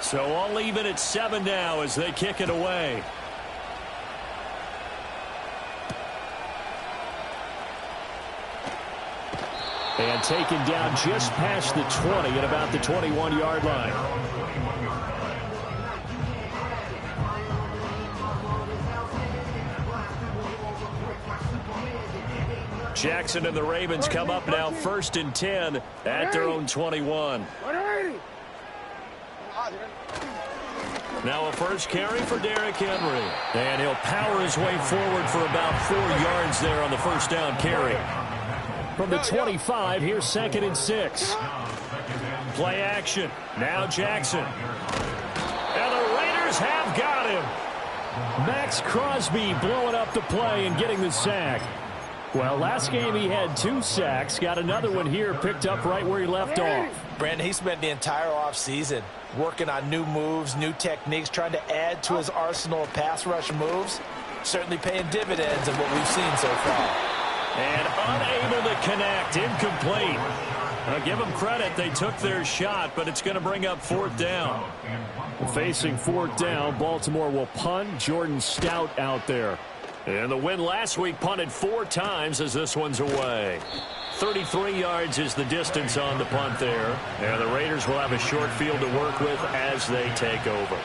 So all even at 7 now as they kick it away. And taken down just past the 20 at about the 21-yard line. Jackson and the Ravens come up now 1st and 10 at their own 21. Now a first carry for Derrick Henry. And he'll power his way forward for about 4 yards there on the first down carry. From the 25, here's 2nd and 6. Play action. Now Jackson. And the Raiders have got him. Max Crosby blowing up the play and getting the sack. Well, last game he had 2 sacks. Got another one here picked up right where he left off. Brandon, he spent the entire offseason working on new moves, new techniques, trying to add to his arsenal of pass rush moves. Certainly paying dividends of what we've seen so far. And unable to connect, incomplete. Now give them credit, they took their shot, but it's going to bring up 4th down. Facing 4th down, Baltimore will punt. Jordan Stout out there. And the win last week punted 4 times as this one's away. 33 yards is the distance on the punt there. And the Raiders will have a short field to work with as they take over.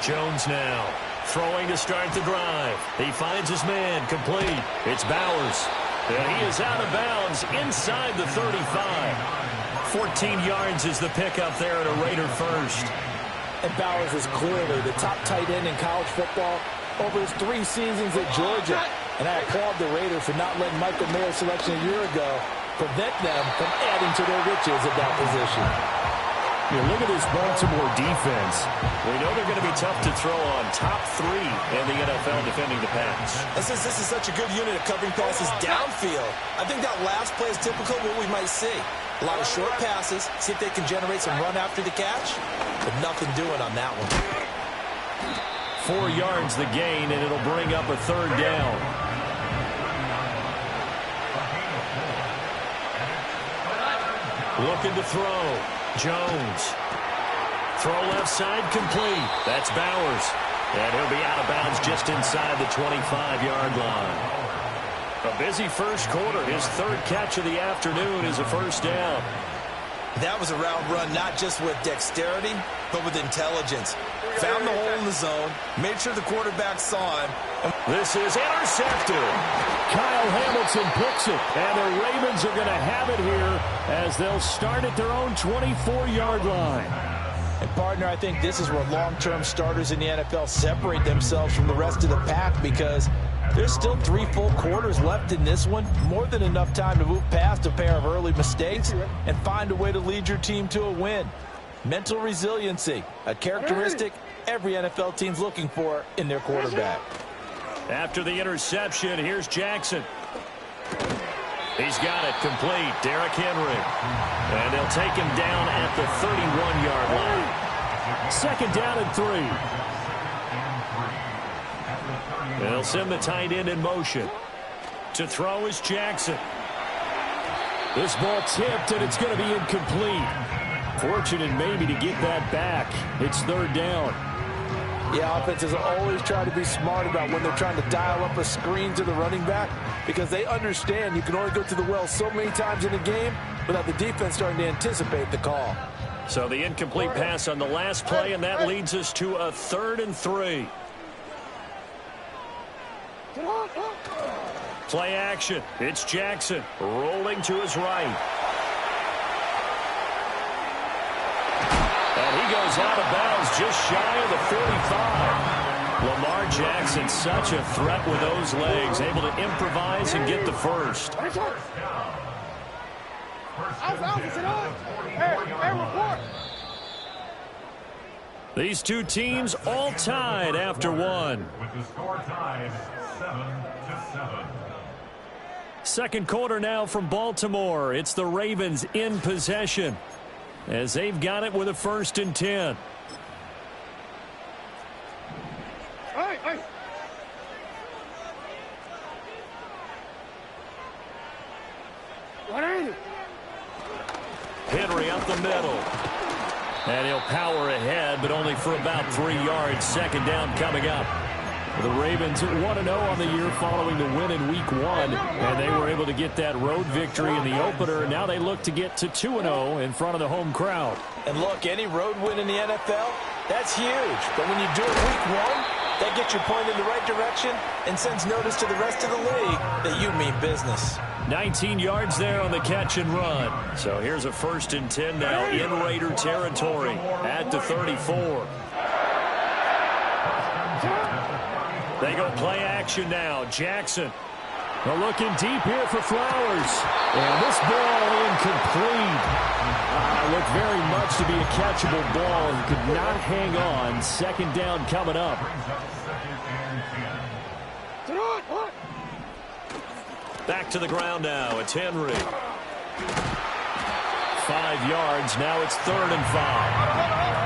Jones now throwing to start the drive. He finds his man complete. It's Bowers. And he is out of bounds inside the 35. 14 yards is the pickup there at a Raider first. And Bowers is clearly the top tight end in college football over his 3 seasons at Georgia. And I applaud the Raiders for not letting Michael Mayer's selection a year ago prevent them from adding to their riches at that position. Look at this Baltimore defense. We know they're going to be tough to throw on. Top 3 in the NFL defending the pass. This is such a good unit of covering passes downfield. I think that last play is typical of what we might see. A lot of short passes, see if they can generate some run after the catch, but nothing doing on that one. 4 yards the gain, and it'll bring up a 3rd down. Looking to throw. Jones. Throw left side complete. That's Bowers. And he'll be out of bounds just inside the 25-yard line. A busy first quarter. His 3rd catch of the afternoon is a first down. That was a route run not just with dexterity, but with intelligence. Found the hole in the zone, made sure the quarterback saw him. This is intercepted. Kyle Hamilton picks it, and the Ravens are going to have it here as they'll start at their own 24-yard line. And, partner, I think this is where long-term starters in the NFL separate themselves from the rest of the pack because there's still 3 full quarters left in this one. More than enough time to move past a pair of early mistakes and find a way to lead your team to a win. Mental resiliency, a characteristic every NFL team's looking for in their quarterback. After the interception, here's Jackson. He's got it complete. Derrick Henry. And they'll take him down at the 31-yard line. 2nd down and 3. They'll send the tight end in motion. To throw is Jackson. This ball tipped, and it's going to be incomplete. Fortunate maybe to get that back. It's 3rd down. Yeah, offenses always try to be smart about when they're trying to dial up a screen to the running back because they understand you can only go to the well so many times in a game without the defense starting to anticipate the call. So the incomplete pass on the last play, and that leads us to a 3rd and 3. Play action. It's Jackson rolling to his right. And he goes out of bounds just shy of the 45. Lamar Jackson, such a threat with those legs, able to improvise and get the first. These 2 teams all tied after 1. With the score tied 7-7. 2nd quarter now from Baltimore. It's the Ravens in possession as they've got it with a 1st and 10. Henry up the middle. And he'll power ahead, but only for about 3 yards. Second down coming up. The Ravens 1-0 on the year following the win in Week 1, and they were able to get that road victory in the opener. Now they look to get to 2-0 in front of the home crowd. And look, any road win in the NFL, that's huge. But when you do it Week 1, that gets your point in the right direction and sends notice to the rest of the league that you mean business. 19 yards there on the catch and run. So here's a 1st and 10 now in Raider territory at the 34. They go play action now. Jackson. They're looking deep here for Flowers. And this ball incomplete. Looked very much to be a catchable ball. He could not hang on. Second down coming up. Back to the ground now. It's Henry. 5 yards. Now it's 3rd and 5.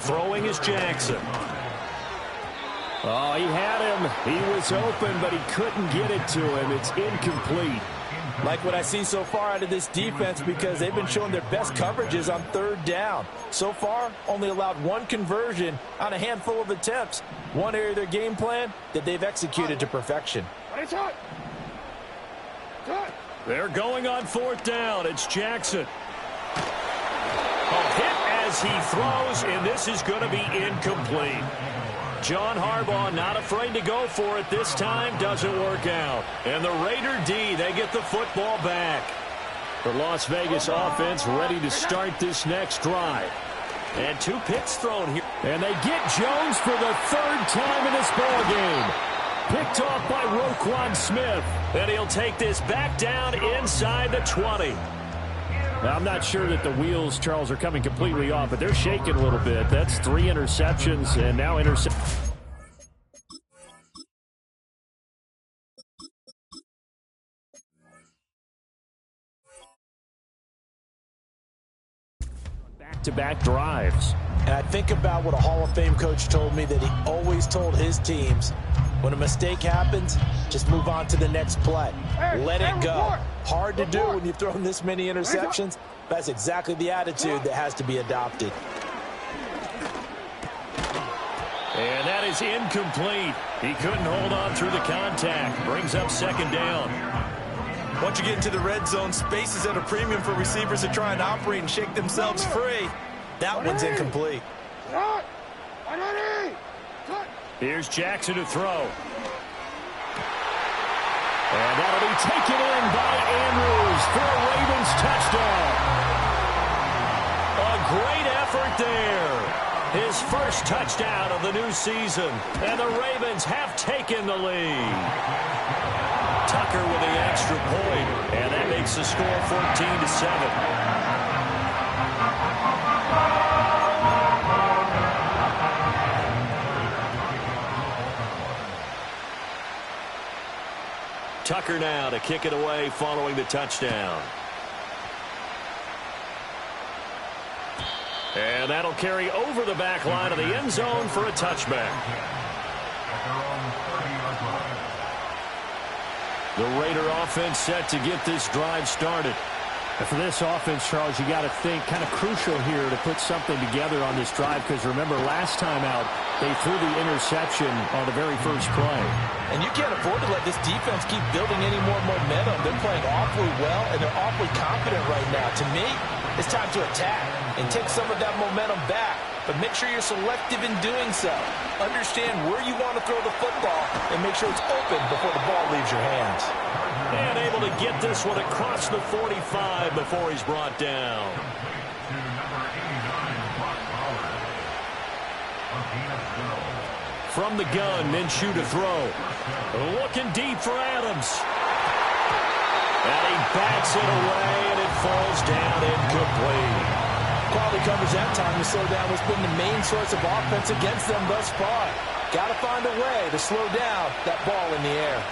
Throwing is Jackson. Oh, he had him. He was open, but he couldn't get it to him. It's incomplete. Like what I see so far out of this defense, because they've been showing their best coverages on 3rd down. So far, only allowed 1 conversion on a handful of attempts. One area of their game plan that they've executed to perfection. They're going on 4th down. It's Jackson. A hit as he throws, and this is going to be incomplete. John Harbaugh not afraid to go for it this time. Doesn't work out. And the Raider D, they get the football back. The Las Vegas offense ready to start this next drive. And 2 picks thrown here. And they get Jones for the 3rd time in this ball game. Picked off by Roquan Smith. And he'll take this back down inside the 20. Now, I'm not sure that the wheels, Charles, are coming completely off, but they're shaking a little bit. That's 3 interceptions and now back-to-back drives. And I think about what a Hall of Fame coach told me, that he always told his teams, when a mistake happens, just move on to the next play. Let it go. Hard to do when you've thrown this many interceptions. That's exactly the attitude that has to be adopted. And that is incomplete. He couldn't hold on through the contact. Brings up 2nd down. Once you get into the red zone, space is at a premium for receivers to try and operate and shake themselves free. That one's incomplete. Here's Jackson to throw. And that'll be taken in by Andrews for a Ravens touchdown. A great effort there. His 1st touchdown of the new season. And the Ravens have taken the lead. Tucker with the extra point. And that makes the score 14-7. Tucker now to kick it away following the touchdown. And that'll carry over the back line of the end zone for a touchback. The Raider offense set to get this drive started. And for this offense, Charles, you got to think kind of crucial here to put something together on this drive, because remember, last time out, they threw the interception on the very first play. And you can't afford to let this defense keep building any more momentum. They're playing awfully well, and they're awfully confident right now. To me, it's time to attack and take some of that momentum back. But make sure you're selective in doing so. Understand where you want to throw the football and make sure it's open before the ball leaves your hands. And able to get this one across the 45 before he's brought down. From the gun, Minshew to throw. Looking deep for Adams. And he bats it away, and it falls down incomplete. Quality coverage that time to slow down has been the main source of offense against them thus far. Got to find a way to slow down that ball in the air.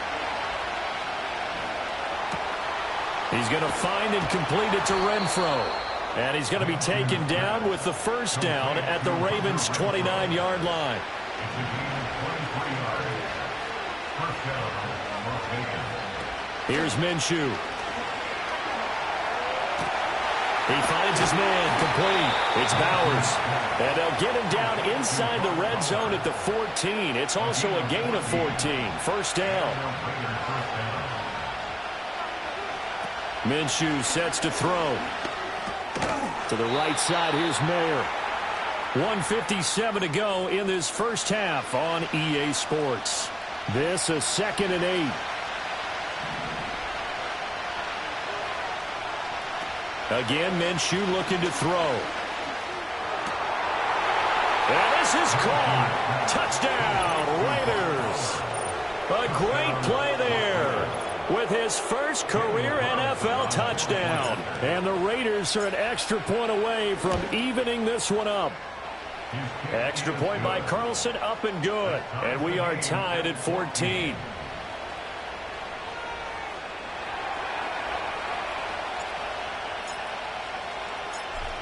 He's going to find and complete it to Renfro. And he's going to be taken down with the 1st down at the Ravens' 29-yard line. Here's Minshew. He finds his man, complete. It's Bowers. And they'll get him down inside the red zone at the 14. It's also a gain of 14. First down. Minshew sets to throw. To the right side, here's Mayer. 1:57 to go in this first half on EA Sports. This a 2nd and 8. Again, Minshew looking to throw. And this is caught. Touchdown, Raiders. A great play there with his first career NFL touchdown. And the Raiders are an extra point away from evening this one up. Extra point by Carlson, up and good. And we are tied at 14.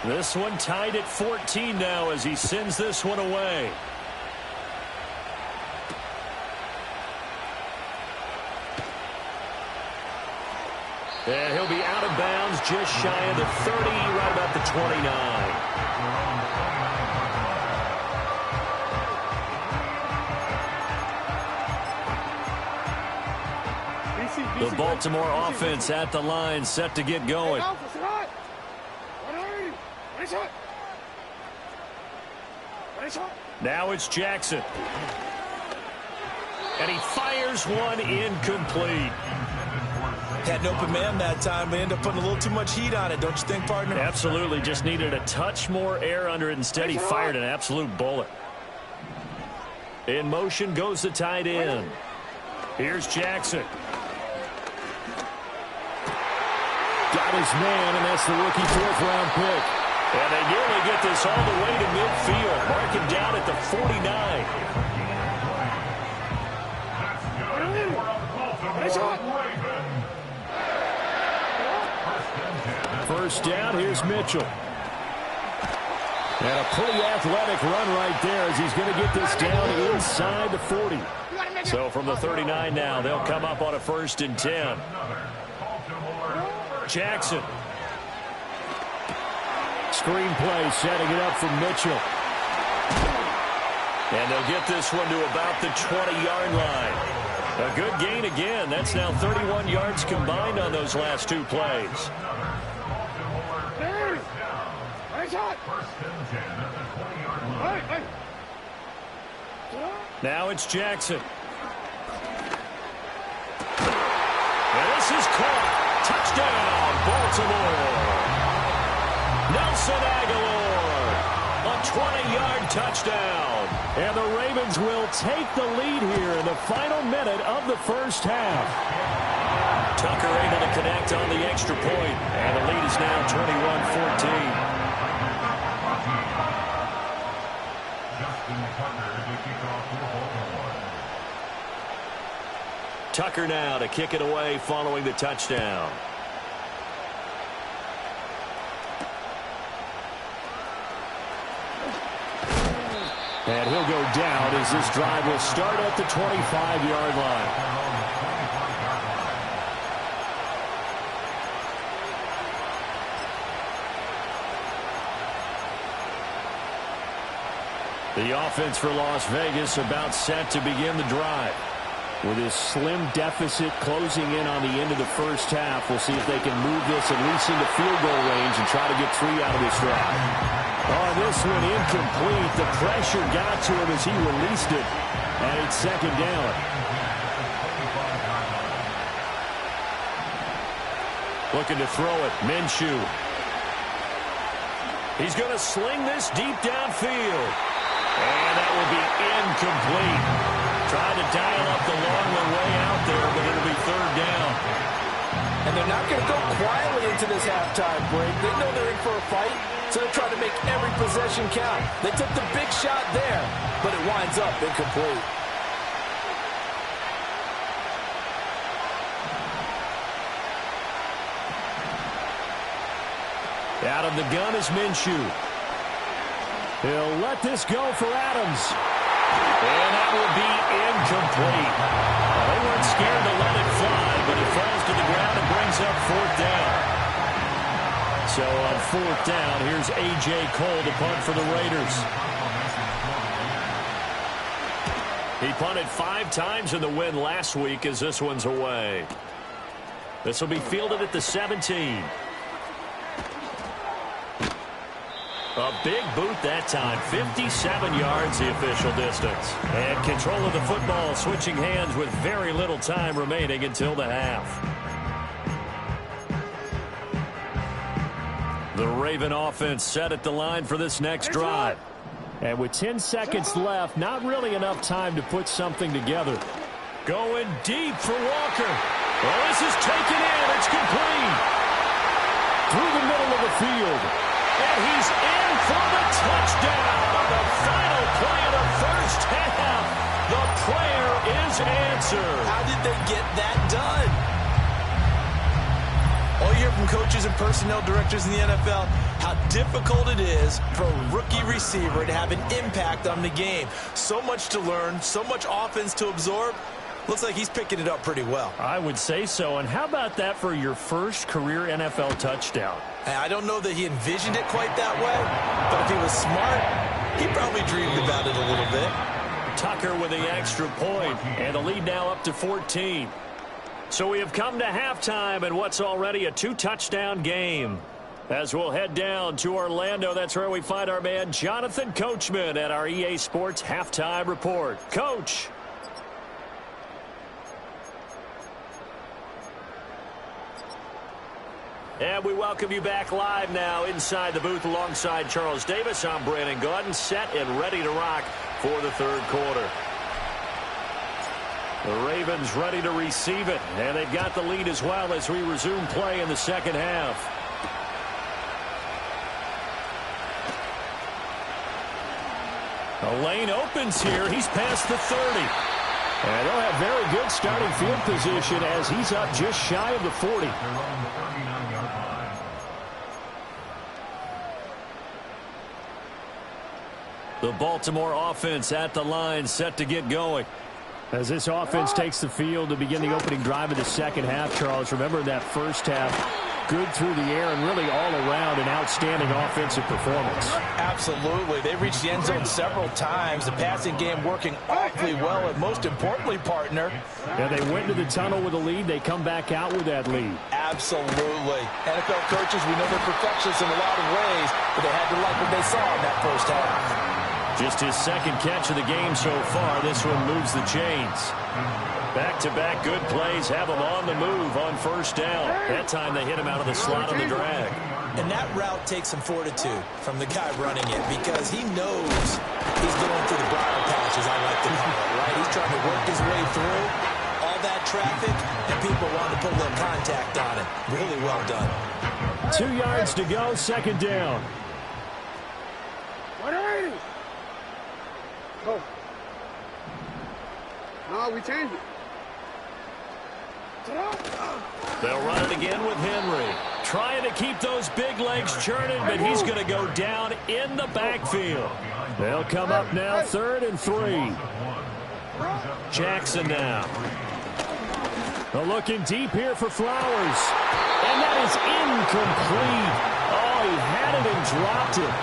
This one tied at 14 now as he sends this one away. And he'll be out of bounds just shy of the 30, right about the 29. The Baltimore offense at the line, set to get going. Now it's Jackson. And he fires one incomplete. Had an open man that time, but ended up putting a little too much heat on it, don't you think, partner? Absolutely. Just needed a touch more air under it. Instead, he fired an absolute bullet. In motion goes the tight end. Here's Jackson. Got his man, and that's the rookie 4th-round pick. And they nearly get this all the way to midfield. Mark him down at the 49. First down, here's Mitchell. And a pretty athletic run right there as he's going to get this down inside the 40. So from the 39 now, they'll come up on a 1st and 10. Jackson. Screenplay setting it up for Mitchell. And they'll get this one to about the 20-yard line. A good gain again. That's now 31 yards combined on those last 2 plays. Now it's Jackson. And this is caught. Touchdown, Baltimore. Nelson Aguilar, a 20-yard touchdown. And the Ravens will take the lead here in the final minute of the first half. Tucker able to connect on the extra point, and the lead is now 21-14. Tucker now to kick it away following the touchdown. And he'll go down as this drive will start at the 25-yard line. The offense for Las Vegas about set to begin the drive. With his slim deficit closing in on the end of the first half, we'll see if they can move this at least into field goal range and try to get 3 out of this drive. Oh, this one incomplete. The pressure got to him as he released it. And it's 2nd down. Looking to throw it. Minshew. He's going to sling this deep downfield. And that will be incomplete. Trying to dial up the long way out there, but it'll be 3rd down. And they're not going to go quietly into this halftime break. They know they're in for a fight, so they're trying to make every possession count. They took the big shot there, but it winds up incomplete. Out of the gun is Minshew. He'll let this go for Adams. And that will be incomplete. They weren't scared to let it fly, but it falls to the ground and brings up 4th down. So on 4th down, here's A.J. Cole to punt for the Raiders. He punted 5 times in the win last week as this one's away. This will be fielded at the 17. A big boot that time. 57 yards the official distance. And control of the football switching hands with very little time remaining until the half. The Raven offense set at the line for this next drive. And with 10 seconds left, not really enough time to put something together. Going deep for Walker. Well, this is taken in. It's complete. Through the middle of the field. And he's in for the touchdown on the final play of the first half. The prayer is answered. How did they get that done? All you hear from coaches and personnel directors in the NFL, how difficult it is for a rookie receiver to have an impact on the game. So much to learn, so much offense to absorb. Looks like he's picking it up pretty well. I would say so. And how about that for your first career NFL touchdown? I don't know that he envisioned it quite that way, but if he was smart, he probably dreamed about it a little bit. Tucker with the extra point, and the lead now up to 14. So we have come to halftime in what's already a 2-touchdown game. As we'll head down to Orlando, that's where we find our man Jonathan Coachman at our EA Sports Halftime Report. Coach. And we welcome you back live now inside the booth alongside Charles Davis. I'm Brandon Gaudin, set and ready to rock for the third quarter. The Ravens ready to receive it, and they've got the lead as well as we resume play in the second half. The lane opens here. He's past the 30. And they'll have very good starting field position as he's up just shy of the 40. The Baltimore offense at the line, set to get going. As this offense takes the field to begin the opening drive of the second half, Charles, remember that first half, good through the air and really all around an outstanding offensive performance. Absolutely. They reached the end zone several times. The passing game working awfully well, and most importantly, partner. And they went to the tunnel with a lead. They come back out with that lead. Absolutely. NFL coaches, we know they're perfectionists in a lot of ways, but they had to like what they saw in that first half. Just his second catch of the game so far. This one moves the chains. Back-to-back good plays have him on the move on first down. That time they hit him out of the slot on the drag. And that route takes some fortitude from the guy running it because he knows he's going through the briar patch, as I like to call it, right? He's trying to work his way through all that traffic, and people want to put a little contact on it. Really well done. 2 yards to go, second down. 180. Go. No, we changed it. They'll run it again with Henry. Trying to keep those big legs churning, but he's going to go down in the backfield. They'll come up now, 3rd and 3. Jackson now. Looking deep here for Flowers. And that is incomplete. Oh, he had it and dropped it.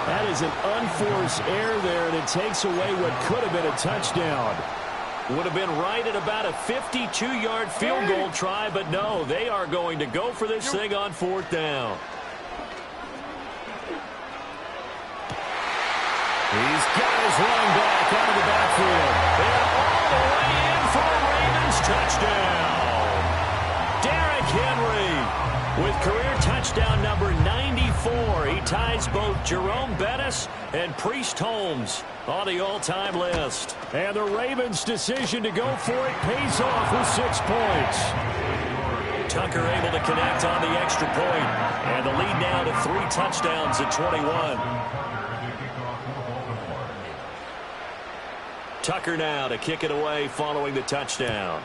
That is an unforced error there, and it takes away what could have been a touchdown. Would have been right at about a 52-yard field goal try, but no, they are going to go for this thing on 4th down. He's got his running back out of the backfield. And all the way in for a Ravens touchdown. Derrick Henry with career touchdown number 94. He ties both Jerome Bettis and Priest Holmes on the all-time list. And the Ravens' decision to go for it pays off with 6 points. Tucker able to connect on the extra point. And the lead now to 3 touchdowns at 21. Tucker now to kick it away following the touchdown.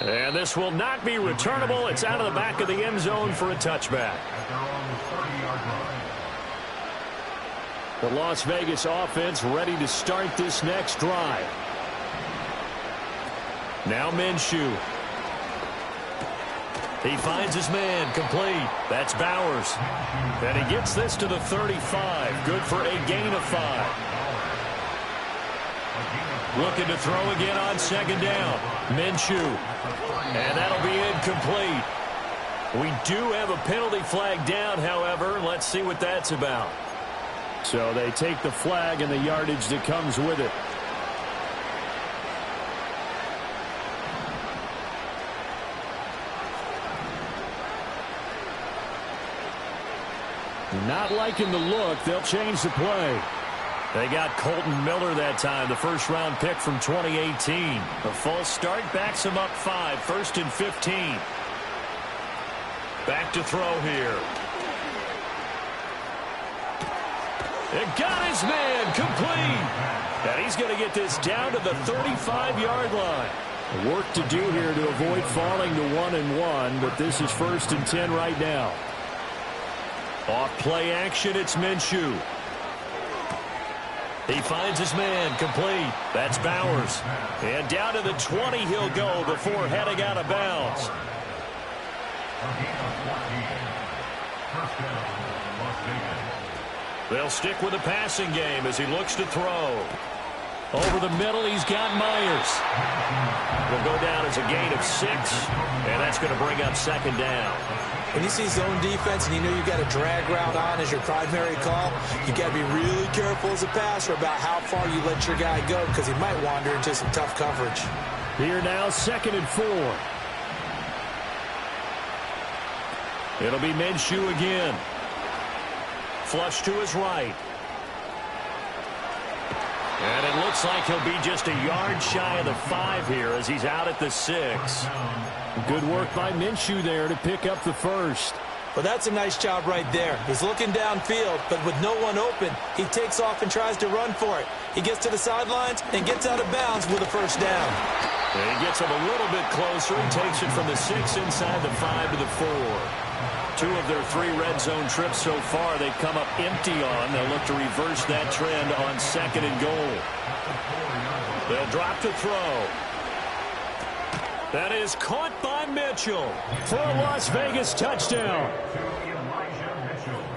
And this will not be returnable. It's out of the back of the end zone for a touchback. The Las Vegas offense ready to start this next drive. Now Minshew. He finds his man, complete. That's Bowers. And he gets this to the 35. Good for a gain of 5. Looking to throw again on second down. Minshew. And that'll be incomplete. We do have a penalty flag down, however. Let's see what that's about. So they take the flag and the yardage that comes with it. Not liking the look. They'll change the play. They got Colton Miller that time, the first-round pick from 2018. A false start backs him up 5, 1st and 15. Back to throw here. It got his man, complete. And he's going to get this down to the 35-yard line. Work to do here to avoid falling to 1-1, but this is 1st and 10 right now. Off play action, it's Minshew. He finds his man, complete. That's Bowers. And down to the 20 he'll go before heading out of bounds. They'll stick with the passing game as he looks to throw. Over the middle, he's got Myers. Will go down as a gain of 6, and that's going to bring up second down. When you see zone defense and you know you got a drag route on as your primary call, you got to be really careful as a passer about how far you let your guy go because he might wander into some tough coverage. Here now, 2nd and 4. It'll be Minshew again. Flush to his right. And it looks like he'll be just a yard shy of the 5 here as he's out at the 6. Good work by Minshew there to pick up the first. Well, that's a nice job right there. He's looking downfield, but with no one open, he takes off and tries to run for it. He gets to the sidelines and gets out of bounds with a first down. And he gets him a little bit closer and takes it from the 6 inside the 5 to the 4. 2 of their 3 red zone trips so far they've come up empty on. They'll look to reverse that trend on 2nd and goal. They'll drop to throw. That is caught by Mitchell for a Las Vegas touchdown.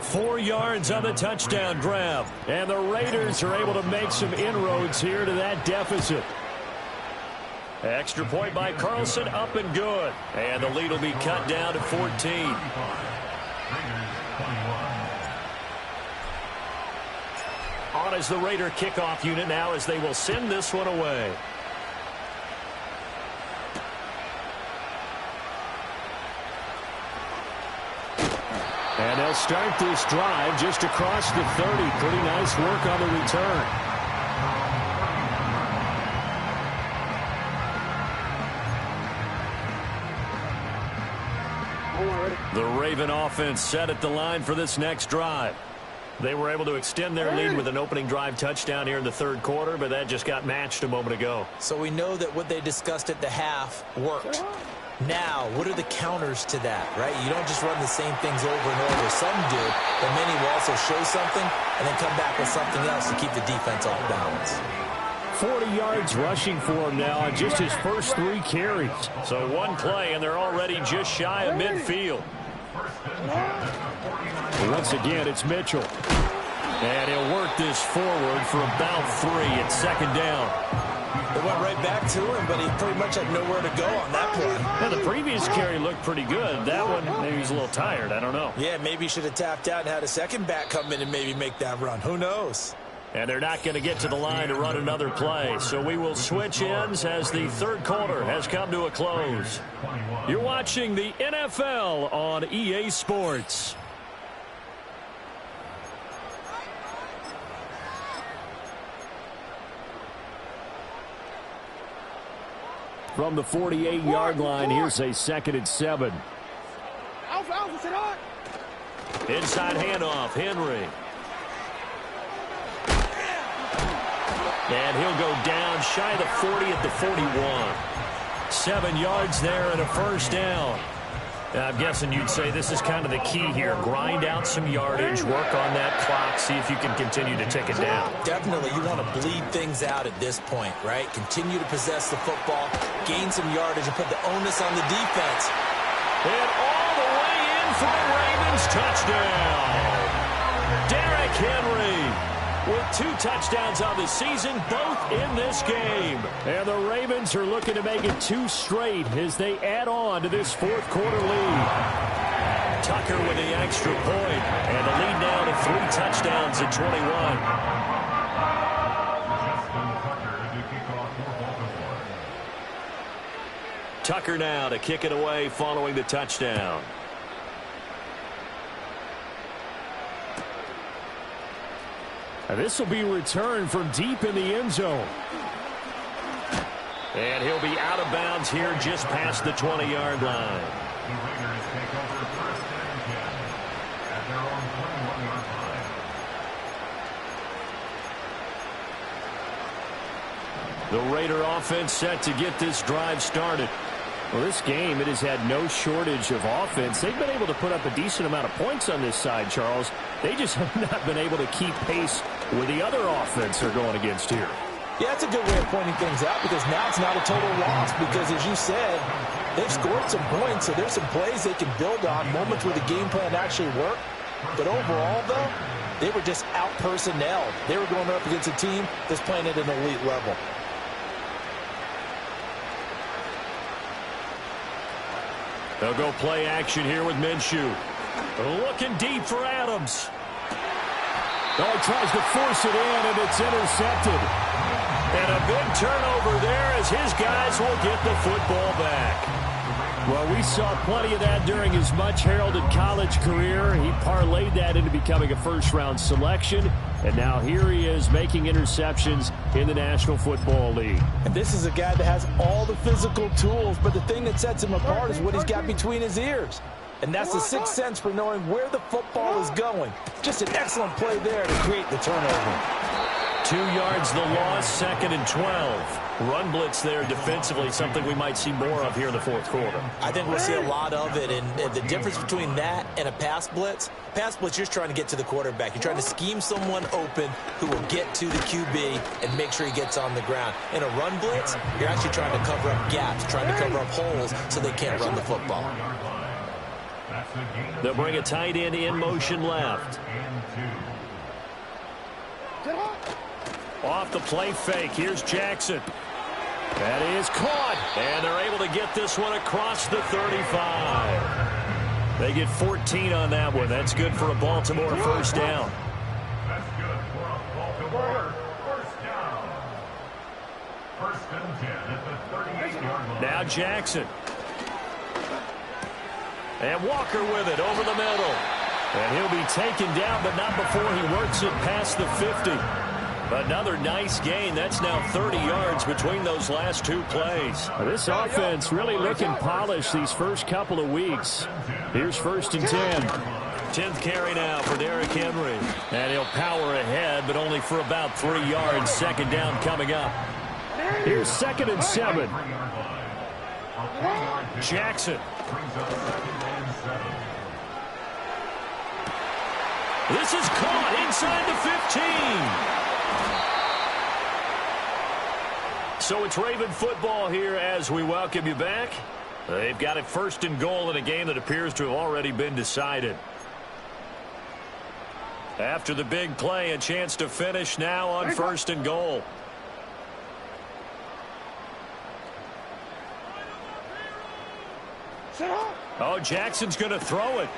4 yards on the touchdown grab. And the Raiders are able to make some inroads here to that deficit. Extra point by Carlson, up and good. And the lead will be cut down to 14. On as the Raider kickoff unit now as they will send this one away. And they'll start this drive just across the 30. Pretty nice work on the return. The Raven offense set at the line for this next drive. They were able to extend their lead with an opening drive touchdown here in the 3rd quarter, but that just got matched a moment ago. So we know that what they discussed at the half worked. Now, what are the counters to that, right? You don't just run the same things over and over. Some do, but many will also show something and then come back with something else to keep the defense off balance. 40 yards rushing for him now on just his first 3 carries. So 1 play, and they're already just shy of midfield. Once again, it's Mitchell. And he'll work this forward for about 3 at 2nd down. It went right back to him, but he pretty much had nowhere to go on that play. Now, the previous carry looked pretty good. That one, maybe he's a little tired. I don't know. Yeah, maybe he should have tapped out and had a second back come in and maybe make that run. Who knows? And they're not going to get to the line to run another play. So we will switch ends as the 3rd quarter has come to a close. You're watching the NFL on EA Sports. From the 48-yard line, here's a 2nd and 7. Inside handoff, Henry. And he'll go down shy of the 40 at the 41. 7 yards there and a first down. I'm guessing you'd say this is kind of the key here. Grind out some yardage, work on that clock, see if you can continue to tick it down. Definitely, you want to bleed things out at this point, right? Continue to possess the football, gain some yardage, and put the onus on the defense. And all the way in for the Ravens touchdown. Derrick Henry with 2 touchdowns on the season, both in this game. And the Ravens are looking to make it 2 straight as they add on to this fourth-quarter lead. Tucker with the extra point, and the lead now to 3 touchdowns at 21. Tucker now to kick it away following the touchdown. And this will be returned from deep in the end zone. And he'll be out of bounds here just past the 20-yard line. The Raiders take over 1st and 10 at their own 21-yard line. The Raider offense set to get this drive started. Well, this game, it has had no shortage of offense. They've been able to put up a decent amount of points on this side, Charles. They just have not been able to keep pace with the other offense they're going against here. Yeah, that's a good way of pointing things out because now it's not a total loss because, as you said, they've scored some points, so there's some plays they can build on, moments where the game plan actually worked. But overall, though, they were just out-personnelled. They were going up against a team that's playing at an elite level. They'll go play action here with Minshew. Looking deep for Adams. Oh, he tries to force it in, and it's intercepted. And a big turnover there as his guys will get the football back. Well, we saw plenty of that during his much-heralded college career. He parlayed that into becoming a first-round selection, and now here he is making interceptions in the National Football League. And this is a guy that has all the physical tools, but the thing that sets him apart is what he's got between his ears. And that's the sixth sense for knowing where the football is going. Just an excellent play there to create the turnover. 2 yards the loss, 2nd and 12. Run blitz there defensively, something we might see more of here in the fourth quarter. I think we'll see a lot of it, and the difference between that and a pass blitz, you're just trying to get to the quarterback. You're trying to scheme someone open who will get to the QB and make sure he gets on the ground. In a run blitz, you're actually trying to cover up gaps, trying to cover up holes so they can't run the football. They'll bring a tight end in motion left. Off the play fake. Here's Jackson. That is caught. And they're able to get this one across the 35. They get 14 on that one. That's good for a Baltimore first down. That's good for a Baltimore first down. 1st and 10 at the 38-yard line. Now Jackson. And Walker with it over the middle. And he'll be taken down, but not before he works it past the 50. Another nice gain. That's now 30 yards between those last 2 plays. This offense really looking polished these first couple of weeks. Here's 1st and 10. 10th carry now for Derrick Henry. And he'll power ahead, but only for about 3 yards. 2nd down coming up. Here's 2nd and 7. Jackson. This is caught inside the 15. So it's Raven football here as we welcome you back. They've got it 1st and goal in a game that appears to have already been decided. After the big play, a chance to finish now on 1st and goal. Oh, Jackson's going to throw it.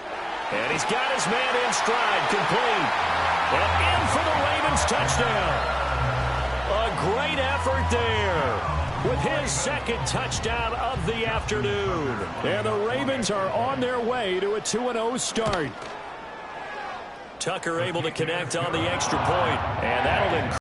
And he's got his man in stride, complete. And in for the Ravens touchdown. A great effort there with his 2nd touchdown of the afternoon. And the Ravens are on their way to a 2-0 start. Tucker able to connect on the extra point, and that'll increase.